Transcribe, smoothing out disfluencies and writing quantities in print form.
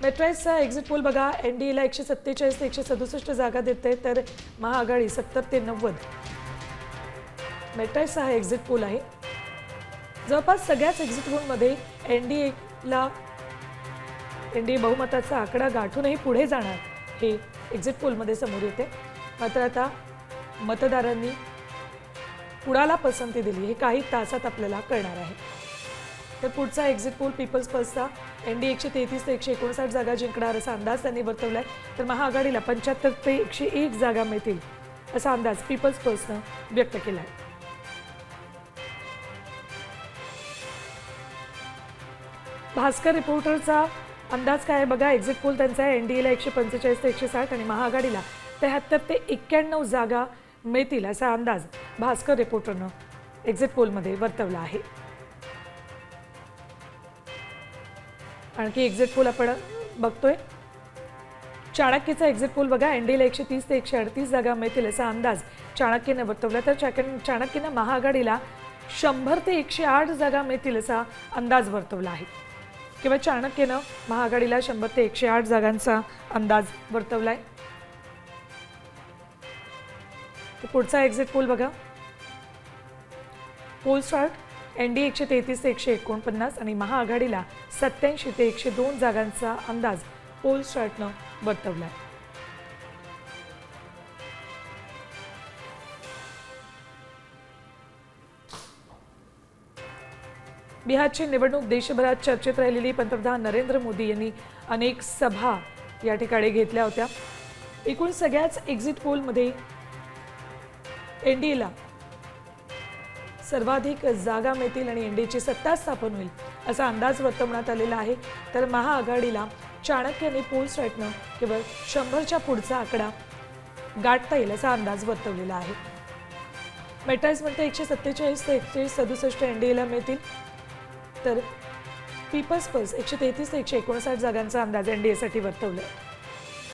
मेट्राईसचा exit poll बघा, एनडीएला 147 ते 167 जागा देते, तर महाआघाडी 70 ते 90. मेट्राईसचा हा एक्झिट पोल आहे. जवळपास सगळ्याच एक्झिट पोलमध्ये एनडीए बहुमताचा आकडा गाठूनही पुढे जाणार हे एक्झिट पोलमध्ये समोर येते. मात्र आता मतदारांनी कुणाला पसंती दिली हे काही तासात आपल्याला कळणार आहे. तर पुढचा एक्झिट पोल पीपल्स पल्सचा एनडीए 133 ते 159 जागा जिंकणार असा अंदाज त्यांनी वर्तवलाय, तर महाआघाडीला 75 ते 101 जागा मिळतील असा अंदाज पीपल्स पल्सनं व्यक्त केलाय. भास्कर रिपोर्टरचा अंदाज काय बघा, एक्झिट पोल त्यांचा आहे. एनडीएला 145 ते 160 आणि महाआघाडीला 73 ते 91 जागा मिळतील असा अंदाज भास्कर रिपोर्टरनं एक्झिट पोलमध्ये वर्तवला आहे. आणखी एक्झिट पोल आपण बघतोय. चाणक्यचा एक्झिट पोल बघा, एनडीएला 130 ते 138 जागा मिळतील असा अंदाज चाणक्यने वर्तवला, तर चाणक्यनं महाआघाडीला 100 ते 108 जागा मिळतील असा अंदाज वर्तवला आहे. किंवा चाणक्यनं महाआघाडीला 100 ते 108 जागांचा अंदाज वर्तवलाय. पुढचा एक्झिट पोल बघा, पोल स्टार्ट एनडीए 133 ते 149 आणि महाआघाडीला 87 ते 102 जागांचा अंदाज पोल स्टार्टनं वर्तवलाय. बिहारची निवडणूक देशभरात चर्चेत राहिलेली. पंतप्रधान नरेंद्र मोदी यांनी अनेक सभा या ठिकाणी घेतल्या होत्या. एकूण सगळ्याच एक्झिट पोलमध्ये एनडीएला सर्वाधिक जागा मिळतील आणि एनडीएची सत्ता स्थापन होईल असा अंदाज वर्तवण्यात आलेला आहे. तर महाआघाडीला चाणक्याने पोल स्टार्टनं केवळ 100च्या पुढचा आकडा गाठता येईल असा अंदाज वर्तवलेला आहे. मेट्राईस म्हणते 147 ते 167 एनडीएला मिळतील, तर पीपल्स पल्स 133 ते 159 जागांचा अंदाज एनडीएसाठी वर्तवलाय.